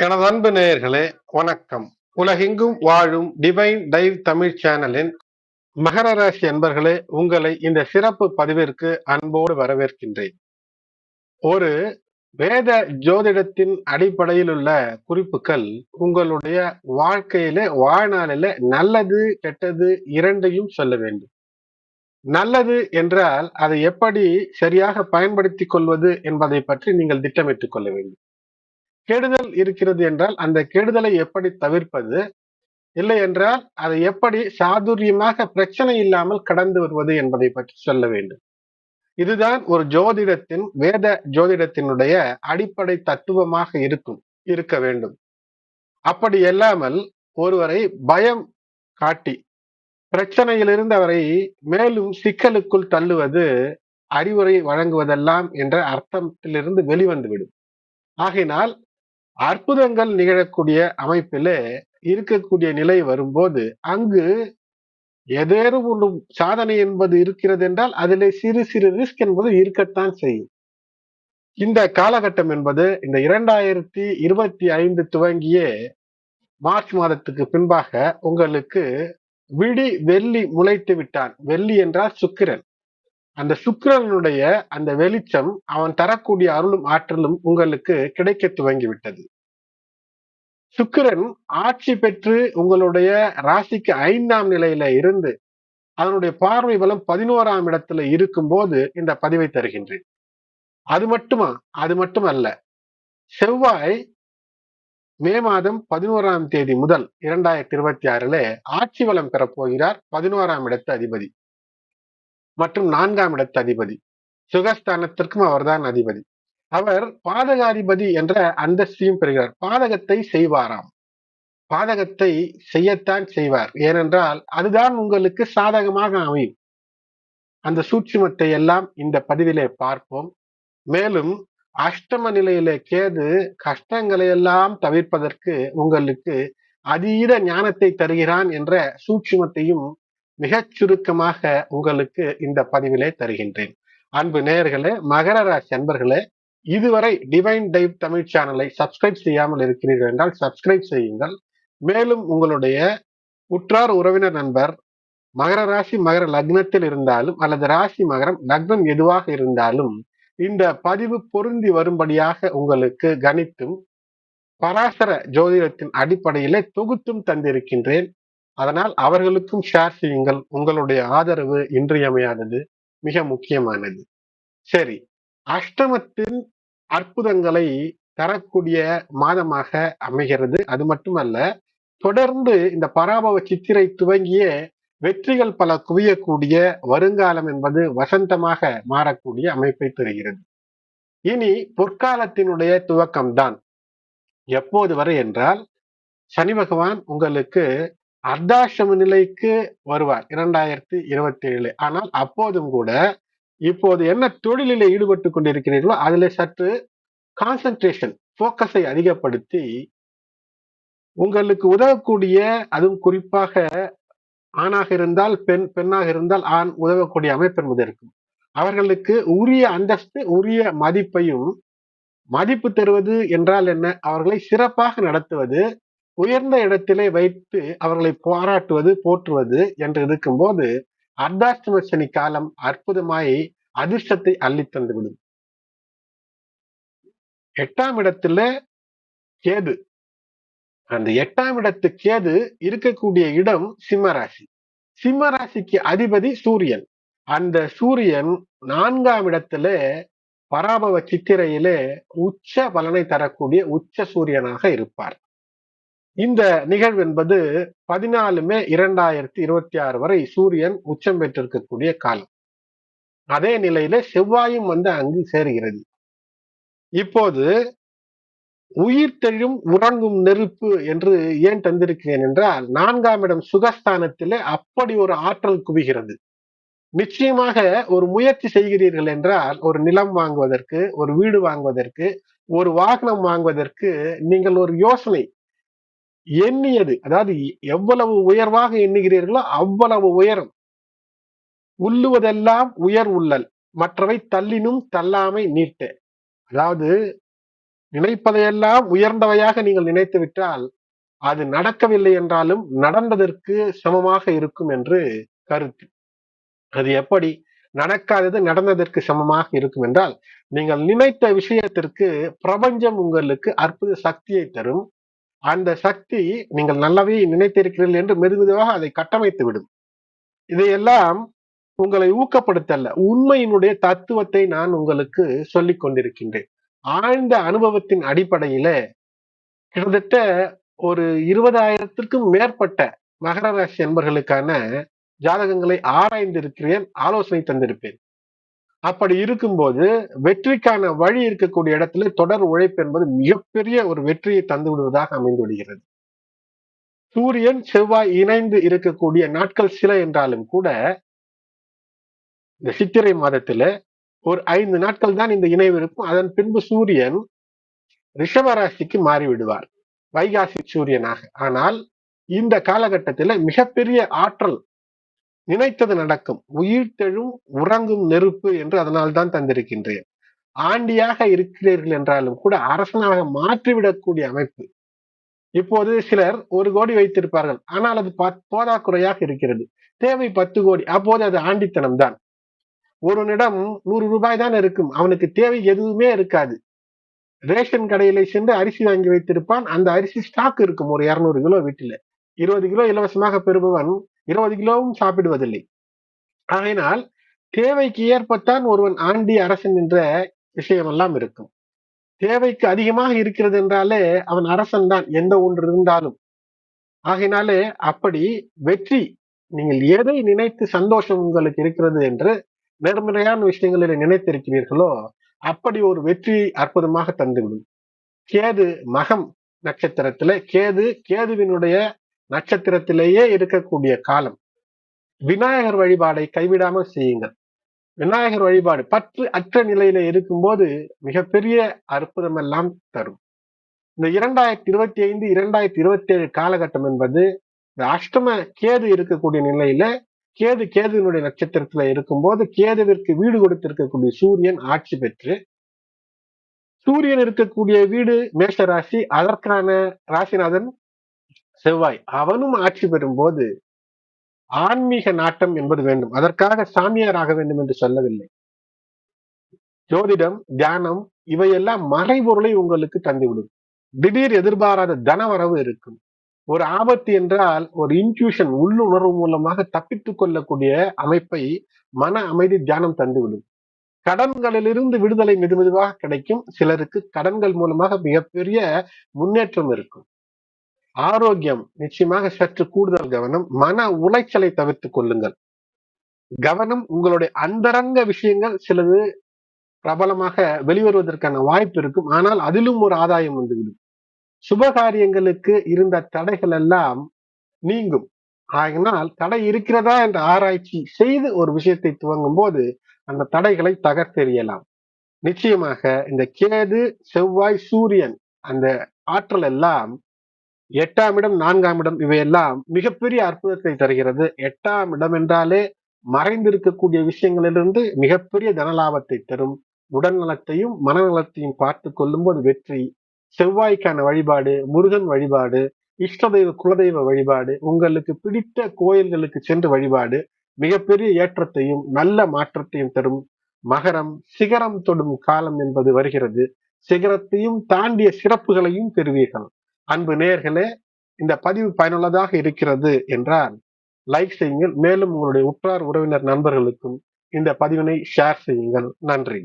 எனது அன்பு நேயர்களே, வணக்கம். உலகெங்கும் வாழும் டிவைன் டைவ் தமிழ் சேனலின் மகர ராசி அன்பர்களே, உங்களை இந்த சிறப்பு பதிவிற்கு அன்போடு வரவேற்கின்றேன். ஒரு வேத ஜோதிடத்தின் அடிப்படையில் உள்ள குறிப்புகள் உங்களுடைய வாழ்க்கையிலே வாழ்நாளிலே நல்லது கெட்டது இரண்டையும் சொல்ல வேண்டும். நல்லது என்றால் அதை எப்படி சரியாக பயன்படுத்திக் கொள்வது என்பதை பற்றி நீங்கள் திட்டமிட்டுக் கொள்ள வேண்டும். கெடுதல் இருக்கிறது என்றால் அந்த கெடுதலை எப்படி தவிர்ப்பது, இல்லை என்றால் அதை எப்படி சாதுரியமாக பிரச்சனை இல்லாமல் கடந்து வருவது என்பதை பற்றி சொல்ல வேண்டும். இதுதான் ஒரு ஜோதிடத்தின் வேத ஜோதிடத்தினுடைய அடிப்படை தத்துவமாக இருக்க வேண்டும். அப்படி இல்லாமல் ஒருவரை பயம் காட்டி பிரச்சனையிலிருந்து அவரை மேலும் சிக்கலுக்குள் தள்ளுவது அறிவுரை வழங்குவதெல்லாம் என்ற அர்த்தத்திலிருந்து வெளிவந்துவிடும். ஆகையினால் அற்புதங்கள் நிகழக்கூடிய அமைப்பிலே இருக்கக்கூடிய நிலை வரும்போது அங்கு ஏதேனும் ஒன்று சாதனை என்பது இருக்கிறது என்றால் அதிலே சிறு சிறு ரிஸ்க் என்பது இருக்கத்தான் செய்யும். இந்த காலகட்டம் என்பது இந்த 2025 துவங்கிய மார்ச் மாதத்துக்கு பின்பாக உங்களுக்கு வெள்ளி முளைத்து விட்டான். வெள்ளி என்றால் சுக்கிரன். அந்த சுக்கிரனுடைய அந்த வெளிச்சம் அவன் தரக்கூடிய அருளும் ஆற்றலும் உங்களுக்கு கிடைக்க துவங்கிவிட்டது. சுக்கிரன் ஆட்சி பெற்று உங்களுடைய ராசிக்கு 5ஆம் நிலையில இருந்து அதனுடைய பார்வை பலம் 11ஆம் இடத்துல இருக்கும் போது இந்த பதிவை தருகின்றேன். அது மட்டுமல்ல, செவ்வாய் மே மாதம் 11ஆம் தேதி முதல் 2026 ஆட்சி பலம் பெறப்போகிறார். 11ஆம் இடத்து அதிபதி மற்றும் 4ஆம் இடத்து அதிபதி, சுகஸ்தானத்திற்கும் அவர்தான் அதிபதி. அவர் பாதகாதிபதி என்ற அந்தஸ்தையும் பெறுகிறார். பாதகத்தை செய்வாராம். பாதகத்தை செய்யத்தான் செய்வார். ஏனென்றால் அதுதான் உங்களுக்கு சாதகமாக அமையும். அந்த சூட்சுமத்தை எல்லாம் இந்த பதிவிலே பார்ப்போம். மேலும் அஷ்டம நிலையிலே கேது கஷ்டங்களை எல்லாம் தவிர்ப்பதற்கு உங்களுக்கு அதீத ஞானத்தை தருகிறான் என்ற சூட்சுமத்தையும் மிகச் சுருக்கமாக உங்களுக்கு இந்த பதிவிலே தருகின்றேன். அன்பு நேயர்களே, மகர ராசி அன்பர்களே, இதுவரை டிவைன் டைவ் தமிழ் சேனலை சப்ஸ்கிரைப் செய்யாமல் இருக்கிறீர்கள் என்றால் சப்ஸ்கிரைப் செய்யுங்கள். மேலும் உங்களுடைய உற்றார் உறவினர் நண்பர் மகர ராசி மகர லக்னத்தில் இருந்தாலும் அல்லது ராசி மகரம் லக்னம் எதுவாக இருந்தாலும் இந்த பதிவு பொருந்தி வரும்படியாக உங்களுக்கு கணித்தும் பராசர ஜோதிடத்தின் அடிப்படையிலே தொகுத்தும் தந்திருக்கின்றேன். அதனால் அவர்களுக்கும் ஷேர் செய்யுங்கள். உங்களுடைய ஆதரவு இன்றியமையாதது, மிக முக்கியமானது. சரி, அஷ்டமத்தின் அற்புதங்களை தரக்கூடிய மாதமாக அமைகிறது. அது மட்டுமல்ல, தொடர்ந்து இந்த பராபவ சித்திரை துவங்கிய வெற்றிகள் பல குவியக்கூடிய வருங்காலம் என்பது வசந்தமாக மாறக்கூடிய அமைப்பை தருகிறது. இனி பொற்காலத்தினுடைய துவக்கம்தான். எப்போது வரை என்றால், சனி பகவான் உங்களுக்கு அர்த்தாசிரம நிலைக்கு வருவார் 2027. ஆனால் அப்போதும் கூட இப்போது என்ன தொழிலிலே ஈடுபட்டு கொண்டிருக்கிறீர்களோ அதில் சற்று கான்சென்ட்ரேஷன், போக்கஸை அதிகப்படுத்தி உங்களுக்கு உதவக்கூடிய, அதுவும் குறிப்பாக ஆணாக இருந்தால் பெண், பெண்ணாக இருந்தால் ஆண் உதவக்கூடிய அமைப்பு என்பது இருக்கும். அவர்களுக்கு உரிய அந்தஸ்து, உரிய மதிப்பையும், மதிப்பு தருவது என்றால் என்ன, அவர்களை சிறப்பாக நடத்துவது, உயர்ந்த இடத்திலே வைத்து அவர்களை பாராட்டுவது, போற்றுவது என்று இருக்கும்போது அர்த்தாஷ்டம சனி காலம் அற்புதமாய் அதிர்ஷ்டத்தை அள்ளி தந்துவிடும். 8ஆம் இடத்துல கேது. அந்த 8ஆம் இடத்து கேது இருக்கக்கூடிய இடம் சிம்ம ராசி. சிம்ம ராசிக்கு அதிபதி சூரியன். அந்த சூரியன் 4ஆம் இடத்துல பராபவ சித்திரையிலே உச்ச பலனை தரக்கூடிய உச்ச சூரியனாக இருப்பார். இந்த நிகழ்வு என்பது 14 மே 2026 வரை சூரியன் உச்சம் பெற்றிருக்கக்கூடிய காலம். அதே நிலையில செவ்வாயும் வந்து அங்கு சேருகிறது. இப்போது உயிர்த்தெழும் உறங்கும் நெருப்பு என்று ஏன் தந்திருக்கிறேன் என்றால், 4ஆம் இடம் சுகஸ்தானத்திலே அப்படி ஒரு ஆற்றல் குவிகிறது. நிச்சயமாக ஒரு முயற்சி செய்கிறீர்கள் என்றால், ஒரு நிலம் வாங்குவதற்கு, ஒரு வீடு வாங்குவதற்கு, ஒரு வாகனம் வாங்குவதற்கு நீங்கள் ஒரு யோசனை எண்ணியது, அதாவது எவ்வளவு உயர்வாக எண்ணுகிறீர்களோ அவ்வளவு உயரம். உள்ளுவதெல்லாம் உயர் உள்ளல், மற்றவை தள்ளினும் தள்ளாமை நீட்ட. அதாவது நினைப்பதையெல்லாம் உயர்ந்தவையாக நீங்கள் நினைத்து விட்டால் அது நடக்கவில்லை என்றாலும் நடந்ததற்கு சமமாக இருக்கும் என்று கருத்து. அது எப்படி? நடக்காதது நடந்ததற்கு சமமாக இருக்கும் என்றால், நீங்கள் நினைத்த விஷயத்திற்கு பிரபஞ்சம் உங்களுக்கு அற்புத சக்தியை தரும். அந்த சக்தி நீங்கள் நல்லவே நினைத்திருக்கிறீர்கள் என்று மெதுமெதுவாக அதை கட்டமைத்து விடும். இதையெல்லாம் உங்களை ஊக்கப்படுத்தல்ல, உண்மையினுடைய தத்துவத்தை நான் உங்களுக்கு சொல்லிக் கொண்டிருக்கின்றேன். ஆழ்ந்த அனுபவத்தின் அடிப்படையில கிட்டத்தட்ட ஒரு 20,000த்திற்கும் மேற்பட்ட மகர ராசி என்பர்களுக்கான ஜாதகங்களை ஆராய்ந்திருக்கிறேன், ஆலோசனை தந்திருப்பேன். அப்படி இருக்கும்போது வெற்றிக்கான வழி இருக்கக்கூடிய இடத்துல தொடர் உழைப்பு என்பது மிகப்பெரிய ஒரு வெற்றியை தந்து விடுவதாக அமைந்து விடுகிறது. சூரியன் செவ்வாய் இணைந்து இருக்கக்கூடிய நாட்கள் சில என்றாலும் கூட இந்த சித்திரை மாதத்துல ஒரு 5 நாட்கள் தான் இந்த இணைவு இருக்கும். அதன் பின்பு சூரியன் ரிஷபராசிக்கு மாறிவிடுவார், வைகாசி சூரியனாக. ஆனால் இந்த காலகட்டத்தில் மிகப்பெரிய ஆற்றல், நினைத்தது நடக்கும், உயிர்த்தெழும் உறங்கும் நெருப்பு என்று அதனால்தான் தந்திருக்கின்றேன். ஆண்டியாக இருக்கிறீர்கள் என்றாலும் கூட அரசனாக மாற்றிவிடக்கூடிய அமைப்பு. இப்போது சிலர் 1 கோடி வைத்திருப்பார்கள், ஆனால் அது போதாக்குறையாக இருக்கிறது. தேவை 10 கோடி. அப்போது அது ஆண்டித்தனம் தான். ஒருவனிடம் 100 ரூபாய் தான் இருக்கும், அவனுக்கு தேவை எதுவுமே இருக்காது. ரேஷன் கடையில சென்று அரிசி வாங்கி வைத்திருப்பான். அந்த அரிசி ஸ்டாக் இருக்கும் ஒரு 200 கிலோ வீட்டில. 20 கிலோ இலவசமாக பெறுபவன் 20 கிலோவும் சாப்பிடுவதில்லை. ஆகையினால் தேவைக்கு ஏற்பத்தான் ஒருவன் ஆண்டி அரசன் என்ற விஷயமெல்லாம் இருக்கும். தேவைக்கு அதிகமாக இருக்கிறது என்றாலே அவன் அரசன் தான், எந்த ஒன்று இருந்தாலும். ஆகையினாலே அப்படி வெற்றி, நீங்கள் எதை நினைத்து சந்தோஷம் உங்களுக்கு இருக்கிறது என்று நேர்மறையான விஷயங்களில் நினைத்திருக்கிறீர்களோ அப்படி ஒரு வெற்றி அற்புதமாக தந்துவிடும். கேது மகம் நட்சத்திரத்திலே, கேதுவினுடைய நட்சத்திரத்திலேயே இருக்கக்கூடிய காலம். விநாயகர் வழிபாடை கைவிடாமல் செய்யுங்கள். விநாயகர் வழிபாடு பற்று அற்ற நிலையில இருக்கும்போது மிகப்பெரிய அற்புதம் எல்லாம் தரும். இந்த 2025 2027 காலகட்டம் என்பது இந்த அஷ்டம கேது இருக்கக்கூடிய நிலையில, கேதுவினுடைய நட்சத்திரத்துல இருக்கும்போது கேதுவிற்கு வீடு கொடுத்திருக்கக்கூடிய சூரியன் ஆட்சி பெற்று, சூரியன் இருக்கக்கூடிய வீடு மேஷ ராசி, அதற்கான ராசிநாதன் செவ்வாய், அவனும் ஆட்சி பெறும்போது ஆன்மீக நாட்டம் என்பது வேண்டும். அதற்காக சாமியாராக வேண்டும் என்று சொல்லவில்லை. ஜோதிடம், தியானம் இவையெல்லாம் மறைபொருளை உங்களுக்கு தந்துவிடும். திடீர் எதிர்பாராத தனவரவு இருக்கும். ஒரு ஆபத்து என்றால் ஒரு இன்ட்யூஷன், உள்ளுணர்வு மூலமாக தப்பித்துக் கொள்ளக்கூடிய அமைப்பை மன அமைதி தியானம் தந்துவிடும். கடன்களிலிருந்து விடுதலை மெதுமெதுவாக கிடைக்கும். சிலருக்கு கடன்கள் மூலமாக மிகப்பெரிய முன்னேற்றம் இருக்கும். ஆரோக்கியம் நிச்சயமாக சற்று கூடுதல் கவனம். மன உளைச்சலை தவிர்த்துக் கொள்ளுங்கள். கவனம், உங்களுடைய அந்தரங்க விஷயங்கள் சிலது பிரபலமாக வெளிவருவதற்கான வாய்ப்பு இருக்கும். ஆனால் அதிலும் ஒரு ஆதாயம் வந்துவிடும். சுபகாரியங்களுக்கு இருந்த தடைகள் எல்லாம் நீங்கும். ஆகினால் தடை இருக்கிறதா என்ற ஆராய்ச்சி செய்து ஒரு விஷயத்தை துவங்கும் போது அந்த தடைகளை தகர்த்தெறியலாம். நிச்சயமாக இந்த கேது, செவ்வாய், சூரியன் அந்த ஆற்றல் எல்லாம் 8ஆம் இடம், 4ஆம் இடம் இவையெல்லாம் மிகப்பெரிய அற்புதத்தை தருகிறது. 8ஆம் இடம் என்றாலே மறைந்திருக்கக்கூடிய விஷயங்களிலிருந்து மிகப்பெரிய தனலாபத்தை தரும். உடல் நலத்தையும் மனநலத்தையும் பார்த்து கொள்ளும் போது வெற்றி. செவ்வாய்க்கான வழிபாடு முருகன் வழிபாடு, இஷ்டதெய்வ குலதெய்வ வழிபாடு, உங்களுக்கு பிடித்த கோயில்களுக்கு சென்று வழிபாடு மிகப்பெரிய ஏற்றத்தையும் நல்ல மாற்றத்தையும் தரும். மகரம் சிகரம் தொடும் காலம் என்பது வருகிறது. சிகரத்தையும் தாண்டிய சிறப்புகளையும் பெறுவீர்கள். அன்பு நேயர்களே, இந்த பதிவு பயனுள்ளதாக இருக்கிறது என்றால் லைக் செய்யுங்கள். மேலும் உங்களுடைய உற்றார் உறவினர் நண்பர்களுக்கும் இந்த பதிவினை ஷேர் செய்யுங்கள். நன்றி.